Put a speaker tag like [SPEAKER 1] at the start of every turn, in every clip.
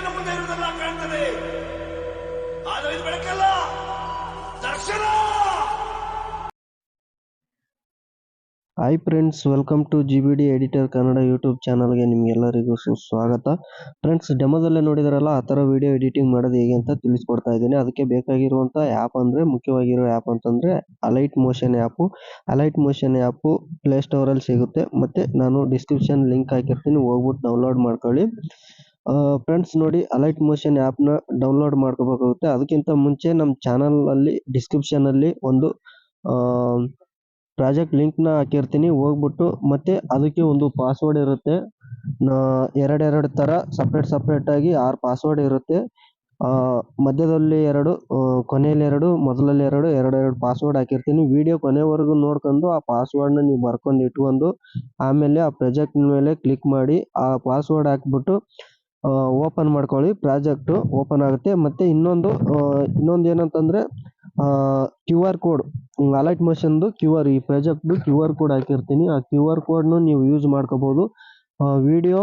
[SPEAKER 1] ಕಣ್ಣ ಮುಂದೆ ಇರುವುದೆಲ್ಲ ಕಾಣ್ತದೆ, ಆದರೆ ಇದು ಬೆಳಕಲ್ಲ, ದರ್ಶನ.
[SPEAKER 2] Hi friends, welcome to GBD editor Kannada YouTube ಚಾನಲ್ಗೆ ನಿಮಗೆಲ್ಲರಿಗೂ ಸುಸ್ವಾಗತ. ಫ್ರೆಂಡ್ಸ್, ಡೆಮೋದಲ್ಲೇ ನೋಡಿದಾರಲ್ಲ, ಆ ಥರ ವಿಡಿಯೋ ಎಡಿಟಿಂಗ್ ಮಾಡೋದು ಹೇಗೆ ಅಂತ ತಿಳಿಸ್ಕೊಡ್ತಾ ಇದ್ದೀನಿ. ಅದಕ್ಕೆ ಬೇಕಾಗಿರುವಂಥ ಆ್ಯಪ್ ಅಂದರೆ, ಮುಖ್ಯವಾಗಿರೋ ಆ್ಯಪ್ ಅಂತಂದರೆ Alight Motion app. Alight Motion app ಪ್ಲೇಸ್ಟೋರಲ್ಲಿ ಸಿಗುತ್ತೆ, ಮತ್ತು ನಾನು ಡಿಸ್ಕ್ರಿಪ್ಷನ್ ಲಿಂಕ್ ಹಾಕಿರ್ತೀನಿ, ಹೋಗ್ಬಿಟ್ಟು ಡೌನ್ಲೋಡ್ ಮಾಡ್ಕೊಳ್ಳಿ. ಫ್ರೆಂಡ್ಸ್ ನೋಡಿ, ಅಲೈಟ್ ಮೋಷನ್ ಆ್ಯಪ್ನ ಡೌನ್ಲೋಡ್ ಮಾಡ್ಕೋಬೇಕಾಗುತ್ತೆ. ಅದಕ್ಕಿಂತ ಮುಂಚೆ ನಮ್ಮ ಚಾನಲಲ್ಲಿ ಡಿಸ್ಕ್ರಿಪ್ಷನಲ್ಲಿ ಒಂದು ಪ್ರಾಜೆಕ್ಟ್ ಲಿಂಕ್ನ ಹಾಕಿರ್ತೀನಿ, ಹೋಗ್ಬಿಟ್ಟು ಮತ್ತೆ ಅದಕ್ಕೆ ಒಂದು ಪಾಸ್ವರ್ಡ್ ಇರುತ್ತೆ. ಎರಡೆರಡು ಥರ ಸಪ್ರೇಟಾಗಿ 6 ಪಾಸ್ವರ್ಡ್ ಇರುತ್ತೆ. ಮಧ್ಯದಲ್ಲಿ 2, ಕೊನೆಯಲ್ಲಿ 2, ಮೊದಲಲ್ಲಿ 2, ಎರಡೆರಡು ಪಾಸ್ವರ್ಡ್ ಹಾಕಿರ್ತೀನಿ. ವಿಡಿಯೋ ಕೊನೆವರೆಗೂ ನೋಡ್ಕೊಂಡು ಆ ಪಾಸ್ವರ್ಡ್ನ ನೀವು ಬರ್ಕೊಂಡು ಇಟ್ಕೊಂಡು, ಆಮೇಲೆ ಆ ಪ್ರಾಜೆಕ್ಟ್ ಮೇಲೆ ಕ್ಲಿಕ್ ಮಾಡಿ ಆ ಪಾಸ್ವರ್ಡ್ ಹಾಕ್ಬಿಟ್ಟು ಓಪನ್ ಮಾಡ್ಕೊಳ್ಳಿ. ಪ್ರಾಜೆಕ್ಟು ಓಪನ್ ಆಗುತ್ತೆ. ಮತ್ತು ಇನ್ನೊಂದು ಏನಂತಂದರೆ QR ಕೋಡ್, ಅಲೈಟ್ ಮೋಷನ್ದು ಈ ಪ್ರಾಜೆಕ್ಟ್ದು QR ಕೋಡ್ ಹಾಕಿರ್ತೀನಿ. ಆ QR ಕೋಡ್ನು ನೀವು ಯೂಸ್ ಮಾಡ್ಕೋಬೋದು. ವಿಡಿಯೋ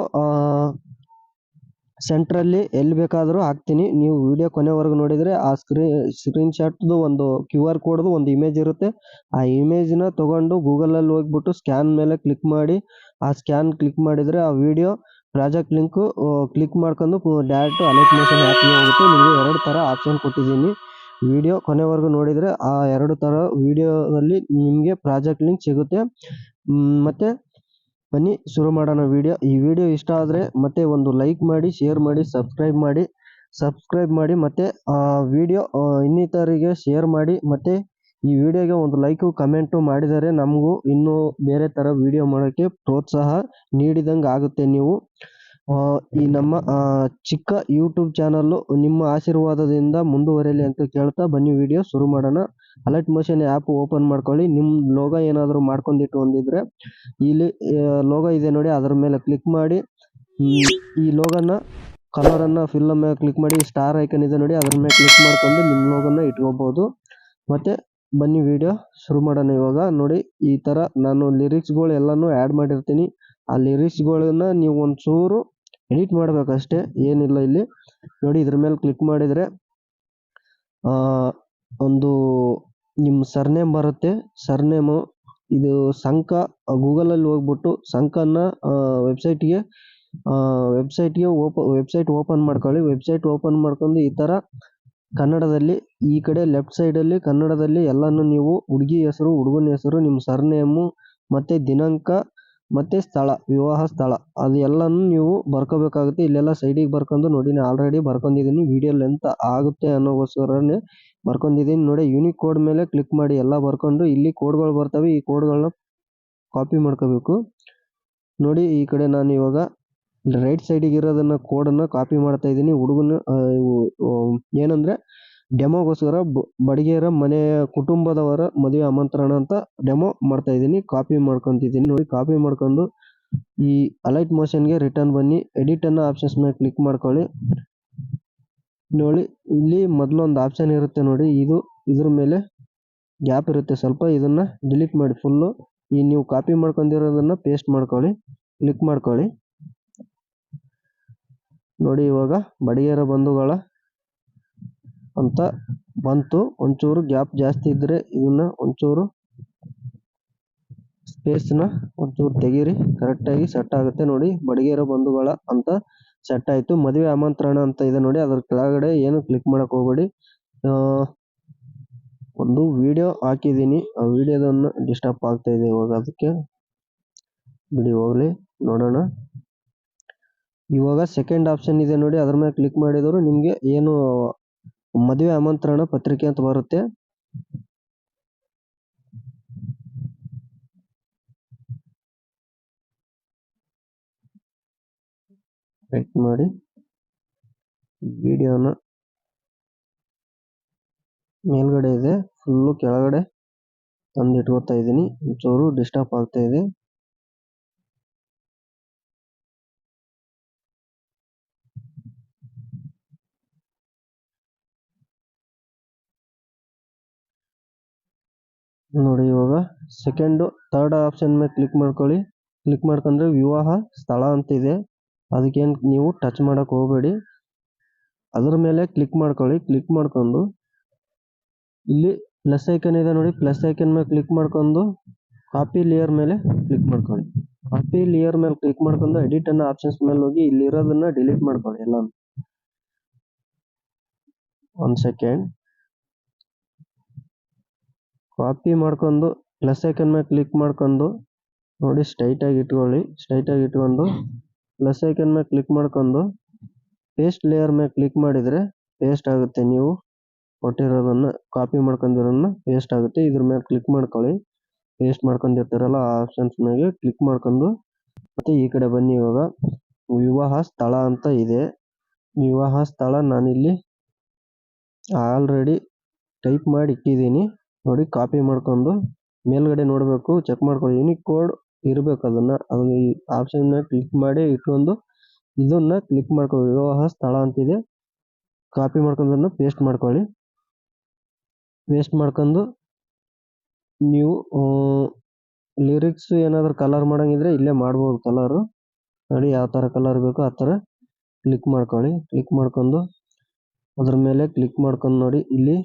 [SPEAKER 2] ಸೆಂಟ್ರಲ್ಲಿ ಎಲ್ಲಿ ಬೇಕಾದರೂ ಹಾಕ್ತೀನಿ. ನೀವು ವಿಡಿಯೋ ಕೊನೆವರೆಗೂ ನೋಡಿದರೆ ಆ ಸ್ಕ್ರೀನ್ ಶಾಟ್ದು ಒಂದು QR ಕೋಡ್ದು ಒಂದು ಇಮೇಜ್ ಇರುತ್ತೆ. ಆ ಇಮೇಜ್ನ ತೊಗೊಂಡು ಗೂಗಲಲ್ಲಿ ಹೋಗ್ಬಿಟ್ಟು ಸ್ಕ್ಯಾನ್ ಮೇಲೆ ಕ್ಲಿಕ್ ಮಾಡಿ, ಆ ಸ್ಕ್ಯಾನ್ ಕ್ಲಿಕ್ ಮಾಡಿದರೆ ಆ ವಿಡಿಯೋ ಪ್ರಾಜೆಕ್ಟ್ ಲಿಂಕು ಕ್ಲಿಕ್ ಮಾಡ್ಕೊಂಡು ಡೈರೆಕ್ಟ್ ಅಲೈಟ್ ಮೋಷನ್ ಆ್ಯಪ್ಗೆ ಹೋಗುತ್ತೆ. ನಿಮಗೆ 2 ಥರ ಆಪ್ಷನ್ ಕೊಟ್ಟಿದ್ದೀನಿ. ವಿಡಿಯೋ ಕೊನೆವರೆಗೂ ನೋಡಿದರೆ ಆ 2 ಥರ ವಿಡಿಯೋದಲ್ಲಿ ನಿಮಗೆ ಪ್ರಾಜೆಕ್ಟ್ ಲಿಂಕ್ ಸಿಗುತ್ತೆ. ಮತ್ತು ಬನ್ನಿ ಶುರು ಮಾಡೋಣ ವಿಡಿಯೋ. ಈ ವಿಡಿಯೋ ಇಷ್ಟ ಆದರೆ ಮತ್ತೆ ಒಂದು ಲೈಕ್ ಮಾಡಿ, ಶೇರ್ ಮಾಡಿ, ಸಬ್ಸ್ಕ್ರೈಬ್ ಮಾಡಿ ಮತ್ತು ವಿಡಿಯೋ ಇನ್ನಿತರಿಗೆ ಶೇರ್ ಮಾಡಿ. ಮತ್ತು ಈ ವಿಡಿಯೋಗೆ ಒಂದು ಲೈಕು ಕಮೆಂಟು ಮಾಡಿದರೆ ನಮಗೂ ಇನ್ನೂ ಬೇರೆ ಥರ ವಿಡಿಯೋ ಮಾಡೋಕ್ಕೆ ಪ್ರೋತ್ಸಾಹ ನೀಡಿದಂಗೆ ಆಗುತ್ತೆ. ನೀವು ಈ ನಮ್ಮ ಚಿಕ್ಕ ಯೂಟ್ಯೂಬ್ ಚಾನಲ್ಲು ನಿಮ್ಮ ಆಶೀರ್ವಾದದಿಂದ ಮುಂದುವರೆಯಲಿ ಅಂತ ಕೇಳ್ತಾ ಬನ್ನಿ ವಿಡಿಯೋ ಶುರು ಮಾಡೋಣ. ಅಲೈಟ್ ಮೋಷನ್ ಆ್ಯಪ್ ಓಪನ್ ಮಾಡ್ಕೊಳ್ಳಿ. ನಿಮ್ಮ ಲೋಗೋ ಏನಾದರೂ ಮಾಡ್ಕೊಂಡಿಟ್ಟು ಹೊಂದಿದ್ರೆ ಇಲ್ಲಿ ಲೋಗೋ ಇದೆ ನೋಡಿ, ಅದರ ಮೇಲೆ ಕ್ಲಿಕ್ ಮಾಡಿ ಈ ಲೋಗೋನ ಕಲರನ್ನು ಫಿಲ್ ಮೇಲೆ ಕ್ಲಿಕ್ ಮಾಡಿ, ಸ್ಟಾರ್ ಐಕನ್ ಇದೆ ನೋಡಿ, ಅದ್ರ ಮೇಲೆ ಕ್ಲಿಕ್ ಮಾಡ್ಕೊಂಡು ನಿಮ್ಮ ಲೋಗೋನ ಇಟ್ಕೋಬೋದು. ಮತ್ತು ಬನ್ನಿ ವಿಡಿಯೋ ಶುರು ಮಾಡೋಣ. ಇವಾಗ ನೋಡಿ, ಈ ಥರ ನಾನು ಲಿರಿಕ್ಸ್ಗಳು ಎಲ್ಲನೂ ಆ್ಯಡ್ ಮಾಡಿರ್ತೀನಿ. ಆ ಲಿರಿಕ್ಸ್ಗಳನ್ನ ನೀವು ಒಂಚೂರು ಎಡಿಟ್ ಮಾಡಬೇಕಷ್ಟೇ, ಏನಿಲ್ಲ. ಇಲ್ಲಿ ನೋಡಿ, ಇದ್ರ ಮೇಲೆ ಕ್ಲಿಕ್ ಮಾಡಿದರೆ ಒಂದು ನಿಮ್ಮ ಸರ್ನೇಮ್ ಬರುತ್ತೆ. ಸರ್ನೇಮು ಇದು ಸಂಕ. ಗೂಗಲಲ್ಲಿ ಹೋಗ್ಬಿಟ್ಟು ಸಂಕನ ವೆಬ್ಸೈಟ್ ಓಪನ್ ಮಾಡ್ಕೊಳ್ಳಿ. ವೆಬ್ಸೈಟ್ ಓಪನ್ ಮಾಡ್ಕೊಂಡು ಈ ಥರ ಕನ್ನಡದಲ್ಲಿ ಈ ಕಡೆ ಲೆಫ್ಟ್ ಸೈಡಲ್ಲಿ ಕನ್ನಡದಲ್ಲಿ ಎಲ್ಲನೂ ನೀವು ಹುಡುಗಿ ಹೆಸರು, ಹುಡುಗನ ಹೆಸರು, ನಿಮ್ಮ ಸರ್ನೇಮು ಮತ್ತು ದಿನಾಂಕ ಮತ್ತು ಸ್ಥಳ, ವಿವಾಹ ಸ್ಥಳ, ಅದು ಎಲ್ಲನೂ ನೀವು ಬರ್ಕೋಬೇಕಾಗುತ್ತೆ. ಇಲ್ಲೆಲ್ಲ ಸೈಡಿಗೆ ಬರ್ಕೊಂಡು ನೋಡಿ, ನಾನು ಆಲ್ರೆಡಿ ಬರ್ಕೊಂಡಿದ್ದೀನಿ. ವಿಡಿಯೋ ಲೆಂತ್ ಆಗುತ್ತೆ ಅನ್ನೋಗೋಸ್ಕರನೇ ಬರ್ಕೊಂಡಿದ್ದೀನಿ. ನೋಡಿ, ಯೂನಿಕ್ ಕೋಡ್ ಮೇಲೆ ಕ್ಲಿಕ್ ಮಾಡಿ ಎಲ್ಲ ಬರ್ಕೊಂಡು ಇಲ್ಲಿ ಕೋಡ್ಗಳು ಬರ್ತವೆ. ಈ ಕೋಡ್ಗಳನ್ನ ಕಾಪಿ ಮಾಡ್ಕೋಬೇಕು. ನೋಡಿ, ಈ ಕಡೆ ನಾನು ಇವಾಗ ರೈಟ್ ಸೈಡಿಗೆ ಇರೋದನ್ನ ಕೋಡನ್ನು ಕಾಪಿ ಮಾಡ್ತಾ ಇದ್ದೀನಿ. ಹುಡುಗನ ಏನಂದರೆ ಡೆಮೋಗೋಸ್ಕರ ಬಡಗೇರ ಮನೆಯ ಕುಟುಂಬದವರ ಮದುವೆ ಆಮಂತ್ರಣ ಅಂತ ಡೆಮೋ ಮಾಡ್ತಾ ಇದ್ದೀನಿ. ಕಾಪಿ ಮಾಡ್ಕೊತಿದ್ದೀನಿ. ನೋಡಿ, ಕಾಪಿ ಮಾಡ್ಕೊಂಡು ಈ ಅಲೈಟ್ ಮೋಷನ್ಗೆ ರಿಟರ್ನ್ ಬನ್ನಿ. ಎಡಿಟ್ ಅನ್ನೋ ಆಪ್ಷನ್ಸ್ ಮೇಲೆ ಕ್ಲಿಕ್ ಮಾಡ್ಕೊಳ್ಳಿ. ನೋಡಿ, ಇಲ್ಲಿ ಮೊದಲೊಂದು ಆಪ್ಷನ್ ಇರುತ್ತೆ ನೋಡಿ, ಇದ್ರ ಮೇಲೆ ಗ್ಯಾಪ್ ಇರುತ್ತೆ ಸ್ವಲ್ಪ, ಇದನ್ನ ಡಿಲೀಟ್ ಮಾಡಿ ಫುಲ್ಲು. ಈ ನೀವು ಕಾಪಿ ಮಾಡ್ಕೊಂಡಿರೋದನ್ನ ಪೇಸ್ಟ್ ಮಾಡ್ಕೊಳ್ಳಿ, ಕ್ಲಿಕ್ ಮಾಡ್ಕೊಳ್ಳಿ. ನೋಡಿ, ಇವಾಗ ಬಡಿಗೆರ ಬಂಧುಗಳ ಅಂತ ಬಂತು. ಒಂಚೂರು ಗ್ಯಾಪ್ ಜಾಸ್ತಿ ಇದ್ದರೆ ಇದನ್ನ ಒಂಚೂರು ಸ್ಪೇಸ್ನ ಒಂಚೂರು ತೆಗೀರಿ, ಕರೆಕ್ಟಾಗಿ ಸೆಟ್ ಆಗುತ್ತೆ. ನೋಡಿ, ಬಡಿಗೆರ ಬಂಧುಗಳ ಅಂತ ಸೆಟ್ ಆಯಿತು. ಮದುವೆ ಆಮಂತ್ರಣ ಅಂತ ಇದೆ ನೋಡಿ, ಅದ್ರ ಕೆಳಗಡೆ ಏನು ಕ್ಲಿಕ್ ಮಾಡಕ್ಕೆ ಹೋಗಬೇಡಿ. ಒಂದು ವಿಡಿಯೋ ಹಾಕಿದ್ದೀನಿ, ಆ ವಿಡಿಯೋದನ್ನು ಡಿಸ್ಟರ್ಬ್ ಆಗ್ತಾ ಇದೆ ಇವಾಗ, ಅದಕ್ಕೆ ಬಿಡಿ, ಹೋಗಲಿ, ನೋಡೋಣ. ಇವಾಗ ಸೆಕೆಂಡ್ ಆಪ್ಷನ್ ಇದೆ ನೋಡಿ, ಅದ್ರ ಮೇಲೆ ಕ್ಲಿಕ್ ಮಾಡಿದವರು ನಿಮಗೆ ಏನು ಮದುವೆ ಆಮಂತ್ರಣ ಪತ್ರಿಕೆ ಅಂತ ಬರುತ್ತೆ. ರೈಟ್ ಮಾಡಿ ವಿಡಿಯೋನ ಮೇಲ್ಗಡೆ ಇದೆ, ಫುಲ್ಲು ಕೆಳಗಡೆ ತಂದು ಇಟ್ಕೋತಾ ಇದ್ದೀನಿ. ಒಂಚೂರು ಡಿಸ್ಟರ್ಬ್ ಆಗ್ತಾ ಇದೆ. ನೋಡಿ, ಇವಾಗ ಥರ್ಡ್ ಆಪ್ಷನ್ ಮೇಲೆ ಕ್ಲಿಕ್ ಮಾಡ್ಕೊಳ್ಳಿ. ಕ್ಲಿಕ್ ಮಾಡ್ಕೊಂಡ್ರೆ ವಿವಾಹ ಸ್ಥಳ ಅಂತ ಇದೆ, ಅದಕ್ಕೇನು ನೀವು ಟಚ್ ಮಾಡಕ್ಕೆ ಹೋಗಬೇಡಿ. ಅದ್ರ ಮೇಲೆ ಕ್ಲಿಕ್ ಮಾಡ್ಕೊಳ್ಳಿ. ಕ್ಲಿಕ್ ಮಾಡ್ಕೊಂಡು ಇಲ್ಲಿ ಪ್ಲಸ್ ಐಕನ್ ಇದೆ ನೋಡಿ, ಪ್ಲಸ್ ಐಕನ್ ಮೇಲೆ ಕ್ಲಿಕ್ ಮಾಡ್ಕೊಂಡು ಕಾಪಿ ಲೇಯರ್ ಮೇಲೆ ಕ್ಲಿಕ್ ಮಾಡ್ಕೊಳ್ಳಿ. ಕಾಪಿ ಲೇಯರ್ ಮೇಲೆ ಕ್ಲಿಕ್ ಮಾಡ್ಕೊಂಡು ಎಡಿಟ್ ಅನ್ನೋ ಆಪ್ಷನ್ಸ್ ಮೇಲೆ ಹೋಗಿ ಇಲ್ಲಿರೋದನ್ನ ಡಿಲೀಟ್ ಮಾಡ್ಕೊಳ್ಳಿ ಎಲ್ಲ. ಒಂದ್ ಸೆಕೆಂಡ್. ಕಾಪಿ ಮಾಡ್ಕೊಂಡು ಪ್ಲಸ್ ಐಕನ್ ಮೇಲೆ ಕ್ಲಿಕ್ ಮಾಡ್ಕೊಂಡು ನೋಡಿ ಸ್ಟ್ರೈಟ್ ಆಗಿ ಇಟ್ಕೊಳ್ಳಿ. ಸ್ಟ್ರೈಟ್ ಆಗಿ ಇಟ್ಕೊಂಡು ಪ್ಲಸ್ ಐಕನ್ ಮೇಲೆ ಕ್ಲಿಕ್ ಮಾಡ್ಕೊಂಡು ಪೇಸ್ಟ್ ಲೇಯರ್ ಮೇಲೆ ಕ್ಲಿಕ್ ಮಾಡಿದ್ರೆ ಪೇಸ್ಟ್ ಆಗುತ್ತೆ. ನೀವು ಕೊಟ್ಟಿರೋದನ್ನ ಕಾಪಿ ಮಾಡ್ಕೊಂಡಿರೋದನ್ನ ಪೇಸ್ಟ್ ಆಗುತ್ತೆ. ಇದ್ರ ಮೇಲೆ ಕ್ಲಿಕ್ ಮಾಡ್ಕೊಳ್ಳಿ. ಪೇಸ್ಟ್ ಮಾಡ್ಕೊಂಡಿರ್ತಾರಲ್ಲ ಆ ಆಪ್ಷನ್ಸ್ ಮೇಲೆ ಕ್ಲಿಕ್ ಮಾಡ್ಕೊಂಡು ಮತ್ತೆ ಈ ಕಡೆ ಬನ್ನಿ. ಇವಾಗ ವಿವಾಹ ಸ್ಥಳ ಅಂತ ಇದೆ. ವಿವಾಹ ಸ್ಥಳ ನಾನಿಲ್ಲಿ ಆಲ್ರೆಡಿ ಟೈಪ್ ಮಾಡಿ ಇಟ್ಟಿದ್ದೀನಿ ನೋಡಿ. ಕಾಪಿ ಮಾಡ್ಕೊಂಡು ಮೇಲ್ಗಡೆ ನೋಡಬೇಕು, ಚೆಕ್ ಮಾಡ್ಕೊಳ್ಳಿ. ಯೂನಿಕ್ ಕೋಡ್ ಇರಬೇಕು, ಅದನ್ನ ಈ ಆಪ್ಷನ್ ಮೇಲೆ ಕ್ಲಿಕ್ ಮಾಡಿ ಇಟ್ಕೊಂಡು ಇದನ್ನ ಕ್ಲಿಕ್ ಮಾಡ್ಕೊಳ್ಳಿ. ವಿವಾಹ ಸ್ಥಳ ಅಂತಿದೆ. ಕಾಪಿ ಮಾಡ್ಕೊಂಡನ್ನ ಪೇಸ್ಟ್ ಮಾಡ್ಕೊಳ್ಳಿ. ಪೇಸ್ಟ್ ಮಾಡ್ಕೊಂಡು ನೀವು ಲಿರಿಕ್ಸ್ ಏನಾದ್ರು ಕಲರ್ ಮಾಡಂಗಿದ್ರೆ ಇಲ್ಲೇ ಮಾಡ್ಬೋದು. ಕಲರ್ ನೋಡಿ ಯಾವ ತರ ಕಲರ್ ಬೇಕು ಆ ತರ ಕ್ಲಿಕ್ ಮಾಡ್ಕೊಳ್ಳಿ. ಕ್ಲಿಕ್ ಮಾಡ್ಕೊಂಡು ಅದ್ರ ಮೇಲೆ ಕ್ಲಿಕ್ ಮಾಡ್ಕೊಂಡು ನೋಡಿ ಇಲ್ಲಿ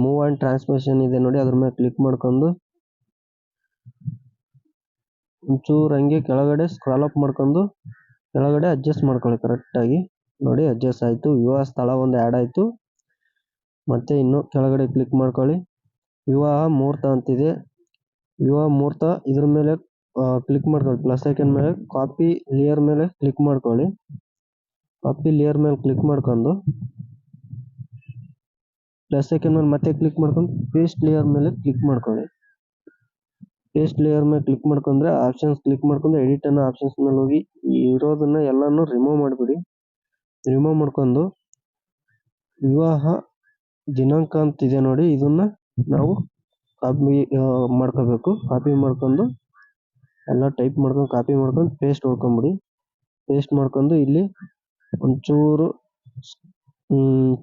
[SPEAKER 2] ಮೂವ್ ಅಂಡ್ ಟ್ರಾನ್ಸ್ಮಿಷನ್ ಇದೆ ನೋಡಿ, ಅದ್ರ ಮೇಲೆ ಕ್ಲಿಕ್ ಮಾಡ್ಕೊಂಡು ಒಂಚೂರು ಹಂಗೆ ಕೆಳಗಡೆ ಸ್ಕ್ರಾಲ್ ಅಪ್ ಮಾಡ್ಕೊಂಡು ಕೆಳಗಡೆ ಅಡ್ಜಸ್ಟ್ ಮಾಡ್ಕೊಳ್ಳಿ ಕರೆಕ್ಟ್ ಆಗಿ. ನೋಡಿ ಅಡ್ಜಸ್ಟ್ ಆಯ್ತು. ವಿವಾಹ ಸ್ಥಳ ಒಂದು ಆ್ಯಡ್ ಆಯ್ತು. ಮತ್ತೆ ಇನ್ನು ಕೆಳಗಡೆ ಕ್ಲಿಕ್ ಮಾಡ್ಕೊಳ್ಳಿ. ವಿವಾಹ ಮುಹೂರ್ತ ಅಂತಿದೆ. ವಿವಾಹ ಮುಹೂರ್ತ ಇದ್ರ ಮೇಲೆ ಕ್ಲಿಕ್ ಮಾಡ್ಕೊಳ್ಳಿ. ಪ್ಲಸ್ ಐಕನ್ ಮೇಲೆ ಕಾಪಿ ಲೇಯರ್ ಮೇಲೆ ಕ್ಲಿಕ್ ಮಾಡ್ಕೊಳ್ಳಿ. ಕಾಪಿ ಲೇಯರ್ ಮೇಲೆ ಕ್ಲಿಕ್ ಮಾಡ್ಕೊಂಡು ಪ್ಲಸ್ ಐಕನ್ ಮೇಲೆ ಮತ್ತೆ ಕ್ಲಿಕ್ ಮಾಡ್ಕೊಂಡು ಪೇಸ್ಟ್ ಲೇಯರ್ ಮೇಲೆ ಕ್ಲಿಕ್ ಮಾಡ್ಕೊಳ್ಳಿ. ಪೇಸ್ಟ್ ಲೇಯರ್ ಮೇಲೆ ಕ್ಲಿಕ್ ಮಾಡ್ಕೊಂಡ್ರೆ ಆಪ್ಷನ್ಸ್ ಕ್ಲಿಕ್ ಮಾಡ್ಕೊಂಡು ಎಡಿಟ್ ಅನ್ನೋ ಆಪ್ಷನ್ಸ್ ಮೇಲೆ ಹೋಗಿ ಇರೋದನ್ನ ಎಲ್ಲಾನು ರಿಮೂವ್ ಮಾಡಿಬಿಡಿ. ರಿಮೂವ್ ಮಾಡ್ಕೊಂಡು ವಿವಾಹ ದಿನಾಂಕ ಅಂತ ಇದೆ ನೋಡಿ, ಇದನ್ನ ನಾವು ಕಾಪಿ ಮಾಡ್ಕೋಬೇಕು. ಕಾಪಿ ಮಾಡ್ಕೊಂಡು ಎಲ್ಲ ಟೈಪ್ ಮಾಡ್ಕೊಂಡು ಕಾಪಿ ಮಾಡ್ಕೊಂಡು ಪೇಸ್ಟ್ ಹೊಡ್ಕೊಂಬಿಡಿ. ಪೇಸ್ಟ್ ಮಾಡ್ಕೊಂಡು ಇಲ್ಲಿ ಒಂಚೂರು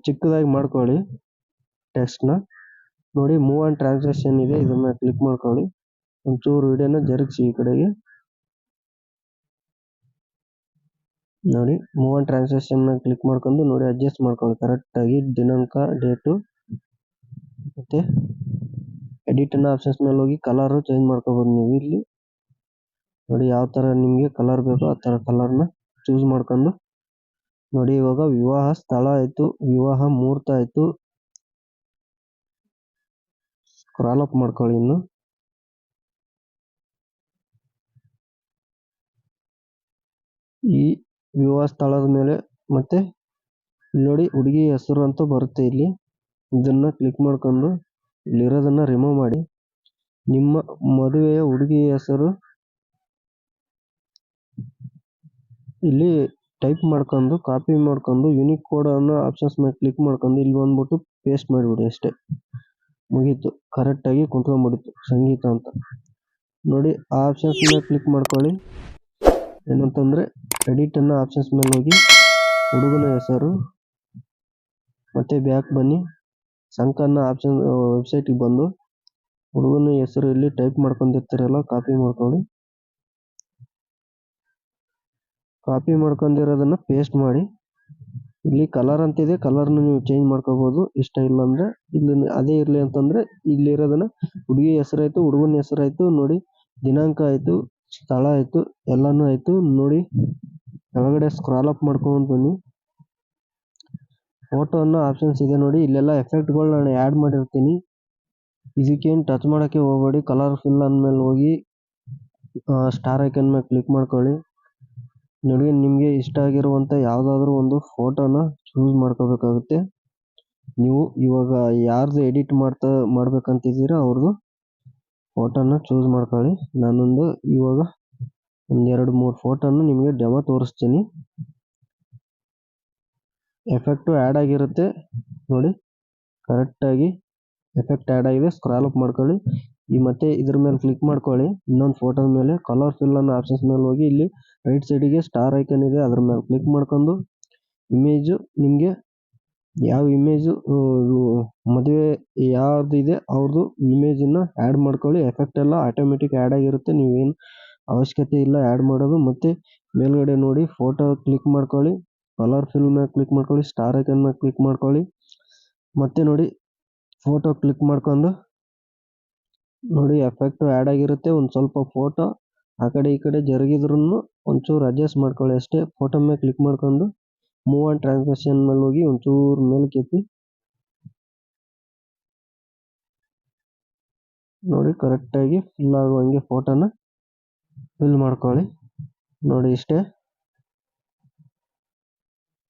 [SPEAKER 2] ಚಿಕ್ಕದಾಗಿ ಮಾಡ್ಕೊಳ್ಳಿ ಟೆಕ್ಸ್ಟ್ನ. ನೋಡಿ ಮೂವ್ ಅಂಡ್ ಟ್ರಾನ್ಸಾಕ್ಷನ್ ಇದೆ, ಇದನ್ನ ಕ್ಲಿಕ್ ಮಾಡ್ಕೊಳ್ಳಿ. ಒಂಚೂರು ವಿಡಿಯೋನ ಜರುಗಿಸಿ ಈ ಕಡೆಗೆ. ನೋಡಿ ಮೂವ್ ಅಂಡ್ ಟ್ರಾನ್ಸಾಕ್ಷನ್ ಕ್ಲಿಕ್ ಮಾಡ್ಕೊಂಡು ನೋಡಿ ಅಡ್ಜಸ್ಟ್ ಮಾಡ್ಕೊಳ್ಳಿ ಕರೆಕ್ಟ್ ಆಗಿ. ದಿನಾಂಕ, ಡೇಟು ಮತ್ತೆ ಎಡಿಟ್ ಅನ್ನೋ ಆಪ್ಷನ್ಸ್ ಮೇಲೆ ಹೋಗಿ ಕಲರ್ ಚೇಂಜ್ ಮಾಡ್ಕೋಬಹುದು ನೀವು. ಇಲ್ಲಿ ನೋಡಿ ಯಾವ ತರ ನಿಮ್ಗೆ ಕಲರ್ ಬೇಕೋ ಆ ತರ ಕಲರ್ನ ಚೂಸ್ ಮಾಡ್ಕೊಂಡು ನೋಡಿ. ಇವಾಗ ವಿವಾಹ ಸ್ಥಳ ಆಯ್ತು, ವಿವಾಹ ಮುಹೂರ್ತ ಆಯ್ತು. ಸ್ಕ್ರಾಲ್ ಅಪ್ ಮಾಡ್ಕೊಳ್ಳಿ. ಇನ್ನು ಈ ವಿವಾಹ ಸ್ಥಳದ ಮೇಲೆ ಮತ್ತೆ ನೋಡಿ ಹುಡುಗಿ ಹೆಸರು ಅಂತ ಬರುತ್ತೆ ಇಲ್ಲಿ. ಇದನ್ನ ಕ್ಲಿಕ್ ಮಾಡ್ಕೊಂಡು ಇಲ್ಲಿರೋದನ್ನ ರಿಮೂವ್ ಮಾಡಿ. ನಿಮ್ಮ ಮದುವೆಯ ಹುಡುಗಿಯ ಹೆಸರು ಇಲ್ಲಿ ಟೈಪ್ ಮಾಡ್ಕೊಂಡು ಕಾಪಿ ಮಾಡ್ಕೊಂಡು ಯೂನಿಕ್ ಕೋಡ್ ಅನ್ನೋ ಆಪ್ಷನ್ಸ್ ಮೇಲೆ ಕ್ಲಿಕ್ ಮಾಡ್ಕೊಂಡು ಇಲ್ಲಿ ಬಂದ್ಬಿಟ್ಟು ಪೇಸ್ಟ್ ಮಾಡಿಬಿಡಿ. ಅಷ್ಟೇ, ಮುಗೀತು. ಕರೆಕ್ಟ್ ಆಗಿ ಕುಂತ್ಕೊಂಡ್ಬಿಡುತ್ತೆ ಸಂಗೀತ ಅಂತ ನೋಡಿ. ಆ ಆಪ್ಷನ್ಸ್ ಮೇಲೆ ಕ್ಲಿಕ್ ಮಾಡ್ಕೊಳ್ಳಿ. ಏನಂತಂದ್ರೆ ಎಡಿಟ್ ಅನ್ನೋ ಆಪ್ಷನ್ಸ್ ಮೇಲೆ ಹೋಗಿ ಹುಡುಗನ ಹೆಸರು ಮತ್ತೆ ಬ್ಯಾಕ್ ಬನ್ನಿ. ಸಂಕ ಅನ್ನೋ ಆಪ್ಷನ್ ವೆಬ್ಸೈಟಿಗೆ ಬಂದು ಹುಡುಗನ ಹೆಸರು ಇಲ್ಲಿ ಟೈಪ್ ಮಾಡ್ಕೊಂಡಿರ್ತೀರಲ್ಲ ಕಾಪಿ ಮಾಡ್ಕೊಳ್ಳಿ. ಕಾಪಿ ಮಾಡ್ಕೊಂಡಿರೋದನ್ನ ಪೇಸ್ಟ್ ಮಾಡಿ. ಇಲ್ಲಿ ಕಲರ್ ಅಂತಿದೆ, ಕಲರ್ನ ನೀವು ಚೇಂಜ್ ಮಾಡ್ಕೋಬಹುದು ಇಷ್ಟ ಇಲ್ಲ ಅಂದ್ರೆ. ಇಲ್ಲಿ ಅದೇ ಇರ್ಲಿ ಅಂತಂದ್ರೆ ಇಲ್ಲಿರೋದನ್ನ ಹುಡುಗಿ ಹೆಸರಾಯ್ತು, ಹುಡುಗನ ಹೆಸರಾಯ್ತು ನೋಡಿ, ದಿನಾಂಕ ಆಯ್ತು, ಸ್ಥಳ ಆಯ್ತು, ಎಲ್ಲಾನು ಆಯ್ತು. ನೋಡಿ ಕೆಳಗಡೆ ಸ್ಕ್ರಾಲ್ ಅಪ್ ಮಾಡ್ಕೊಂಡು ಬನ್ನಿ. ಫೋಟೋ ಅನ್ನೋ ಆಪ್ಷನ್ಸ್ ಇದೆ ನೋಡಿ, ಇಲ್ಲೆಲ್ಲ ಎಫೆಕ್ಟ್ಗಳನ್ನ ನಾನು ಆ್ಯಡ್ ಮಾಡಿರ್ತೀನಿ. ಇದಕ್ಕೇನು ಟಚ್ ಮಾಡೋಕ್ಕೆ ಹೋಗಬೇಡಿ. ಕಲರ್ ಫಿಲ್ ಅಂದಮೇಲೆ ಹೋಗಿ ಸ್ಟಾರ್ ಐಕನ್ ಮೇಲೆ ಕ್ಲಿಕ್ ಮಾಡ್ಕೊಳ್ಳಿ. ನೋಡಿ ನಿಮಗೆ ಇಷ್ಟ ಆಗಿರುವಂಥ ಯಾವುದಾದ್ರೂ ಒಂದು ಫೋಟೋನ ಚೂಸ್ ಮಾಡ್ಕೋಬೇಕಾಗುತ್ತೆ. ನೀವು ಇವಾಗ ಯಾರ್ದು ಎಡಿಟ್ ಮಾಡ್ಬೇಕಂತಿದ್ದೀರಾ ಅವ್ರದ್ದು ಫೋಟೋನ ಚೂಸ್ ಮಾಡ್ಕೊಳ್ಳಿ. ನಾನೊಂದು ಇವಾಗ ಒಂದೆರಡು ಮೂರು ಫೋಟೋನ ನಿಮಗೆ ಡೆಮೋ ತೋರಿಸ್ತೀನಿ. ಎಫೆಕ್ಟು ಆ್ಯಡ್ ಆಗಿರುತ್ತೆ ನೋಡಿ, ಕರೆಕ್ಟಾಗಿ ಎಫೆಕ್ಟ್ ಆ್ಯಡ್ ಆಗಿದೆ. ಸ್ಕ್ರಾಲ್ ಅಪ್ ಮಾಡ್ಕೊಳ್ಳಿ. ಈ ಮತ್ತೆ ಇದ್ರ ಮೇಲೆ ಕ್ಲಿಕ್ ಮಾಡ್ಕೊಳ್ಳಿ. ಇನ್ನೊಂದು ಫೋಟೋದ ಮೇಲೆ ಕಲರ್ ಫಿಲ್ ಅನ್ನೋ ಆಪ್ಷನ್ಸ್ ಮೇಲೆ ಹೋಗಿ ಇಲ್ಲಿ ರೈಟ್ ಸೈಡಿಗೆ ಸ್ಟಾರ್ ಐಕನ್ ಇದೆ, ಅದ್ರ ಮೇಲೆ ಕ್ಲಿಕ್ ಮಾಡ್ಕೊಂಡು ಇಮೇಜು ನಿಮಗೆ ಯಾವ ಇಮೇಜು ಮದುವೆ ಯಾವ್ದು ಇದೆ ಅವ್ರದ್ದು ಇಮೇಜನ್ನು ಆ್ಯಡ್ ಮಾಡ್ಕೊಳ್ಳಿ. ಎಫೆಕ್ಟ್ ಎಲ್ಲ ಆಟೋಮೆಟಿಕ್ ಆ್ಯಡ್ ಆಗಿರುತ್ತೆ, ನೀವೇನು ಅವಶ್ಯಕತೆ ಇಲ್ಲ ಆ್ಯಡ್ ಮಾಡೋದು. ಮತ್ತೆ ಮೇಲ್ಗಡೆ ನೋಡಿ ಫೋಟೋ ಕ್ಲಿಕ್ ಮಾಡ್ಕೊಳ್ಳಿ. ಕಲರ್ ಫಿಲ್ ಮೇಲೆ ಕ್ಲಿಕ್ ಮಾಡ್ಕೊಳ್ಳಿ, ಸ್ಟಾರ್ ಐಕನ್ ಮೇಲೆ ಕ್ಲಿಕ್ ಮಾಡ್ಕೊಳ್ಳಿ. ಮತ್ತೆ ನೋಡಿ ಫೋಟೋ ಕ್ಲಿಕ್ ಮಾಡ್ಕೊಂಡು ನೋಡಿ ಎಫೆಕ್ಟ್ ಆ್ಯಡ್ ಆಗಿರುತ್ತೆ. ಒಂದು ಸ್ವಲ್ಪ ಫೋಟೋ ಆ ಕಡೆ ಈ ಕಡೆ ಜರುಗಿದ್ರೂ ಒಂಚೂರು ಅಡ್ಜಸ್ಟ್ ಮಾಡ್ಕೊಳ್ಳಿ ಅಷ್ಟೇ. ಫೋಟೋ ಮೇಲೆ ಕ್ಲಿಕ್ ಮಾಡ್ಕೊಂಡು ಮೂವ್ ಆ್ಯಂಡ್ ಟ್ರಾನ್ಸ್ಲೇಷನ್ ಮೇಲೆ ಹೋಗಿ ಒಂಚೂರು ಮೇಲಕ್ಕೆ ಎತ್ತಿ ನೋಡಿ ಕರೆಕ್ಟಾಗಿ ಫಿಲ್ ಆಗುವಂಗೆ ಫೋಟೋನ ಫಿಲ್ ಮಾಡ್ಕೊಳ್ಳಿ. ನೋಡಿ ಇಷ್ಟೇ.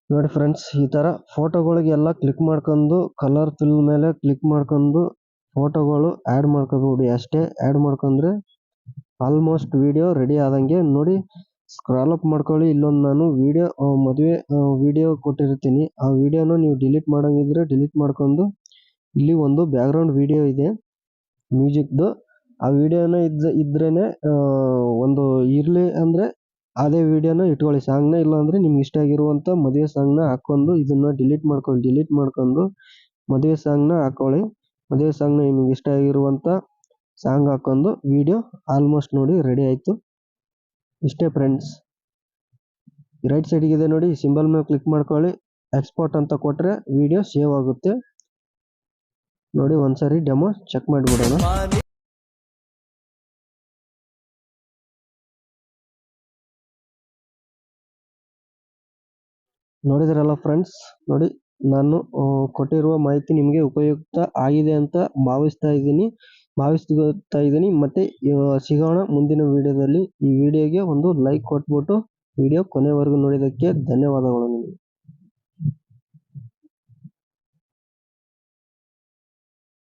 [SPEAKER 2] ನೋಡಿ ಫ್ರೆಂಡ್ಸ್, ಈ ಥರ ಫೋಟೋಗಳಿಗೆಲ್ಲ ಕ್ಲಿಕ್ ಮಾಡ್ಕೊಂಡು ಕಲರ್ ಫಿಲ್ ಮೇಲೆ ಕ್ಲಿಕ್ ಮಾಡ್ಕೊಂಡು ಫೋಟೋಗಳು ಆ್ಯಡ್ ಮಾಡ್ಕೋಬೋದು ಅಷ್ಟೇ. ಆ್ಯಡ್ ಮಾಡ್ಕೊಂಡ್ರೆ ಆಲ್ಮೋಸ್ಟ್ ವಿಡಿಯೋ ರೆಡಿ ಆದಂಗೆ. ನೋಡಿ ಸ್ಕ್ರಾಲ್ ಅಪ್ ಮಾಡ್ಕೊಳ್ಳಿ. ಇಲ್ಲೊಂದು ನಾನು ಮದುವೆ ವಿಡಿಯೋ ಕೊಟ್ಟಿರ್ತೀನಿ. ಆ ವಿಡಿಯೋನ ನೀವು ಡಿಲೀಟ್ ಮಾಡೋಂಗಿದ್ರೆ ಡಿಲೀಟ್ ಮಾಡ್ಕೊಂಡು ಇಲ್ಲಿ ಒಂದು ಬ್ಯಾಕ್ಗ್ರೌಂಡ್ ವಿಡಿಯೋ ಇದೆ ಮ್ಯೂಸಿಕ್ದು. ಆ ವಿಡಿಯೋನ ಇದ್ರೇನೆ ಒಂದು ಇರಲಿ ಅಂದರೆ ಅದೇ ವಿಡಿಯೋನ ಇಟ್ಕೊಳ್ಳಿ ಸಾಂಗ್ನ. ಇಲ್ಲ ಅಂದರೆ ನಿಮ್ಗೆ ಇಷ್ಟ ಆಗಿರುವಂಥ ಮದುವೆ ಸಾಂಗ್ನ ಹಾಕ್ಕೊಂಡು ಇದನ್ನು ಡಿಲೀಟ್ ಮಾಡ್ಕೊಂಡು ಮದುವೆ ಸಾಂಗ್ನ ಹಾಕ್ಕೊಳ್ಳಿ. ಮದುವೆ ಸಾಂಗ್ನ ನಿಮ್ಗೆ ಇಷ್ಟ ಆಗಿರುವಂಥ ಸಾಂಗ್ ಹಾಕ್ಕೊಂಡು ವಿಡಿಯೋ ಆಲ್ಮೋಸ್ಟ್ ನೋಡಿ ರೆಡಿ ಆಯಿತು. ಇಷ್ಟೇ ಫ್ರೆಂಡ್ಸ್. ರೈಟ್ ಸೈಡಿಗಿದೆ ನೋಡಿ ಸಿಂಬಲ್ ಮೇಲೆ ಕ್ಲಿಕ್ ಮಾಡ್ಕೊಳ್ಳಿ. ಎಕ್ಸ್ಪೋರ್ಟ್ ಅಂತ ಕೊಟ್ಟರೆ ವಿಡಿಯೋ ಸೇವ್ ಆಗುತ್ತೆ. ನೋಡಿ ಒಂದ್ಸರಿ ಡೆಮೋ ಚೆಕ್ ಮಾಡಿಬಿಡೋಣ. ನೋಡಿದ್ರಲ್ಲ ಫ್ರೆಂಡ್ಸ್, ನೋಡಿ ನಾನು ಕೊಟ್ಟಿರುವ ಮಾಹಿತಿ ನಿಮಗೆ ಉಪಯುಕ್ತ ಆಗಿದೆ ಅಂತ ಭಾವಿಸ್ತಾ ಇದ್ದೀನಿ. ಮತ್ತೆ ಸಿಗೋಣ ಮುಂದಿನ ವಿಡಿಯೋದಲ್ಲಿ. ಈ ವಿಡಿಯೋಗೆ ಒಂದು ಲೈಕ್ ಕೊಟ್ಬಿಟ್ಟು ವಿಡಿಯೋ ಕೊನೆವರೆಗೂ ನೋಡಿದ್ದಕ್ಕೆ ಧನ್ಯವಾದಗಳು ನಿಮಗೆ.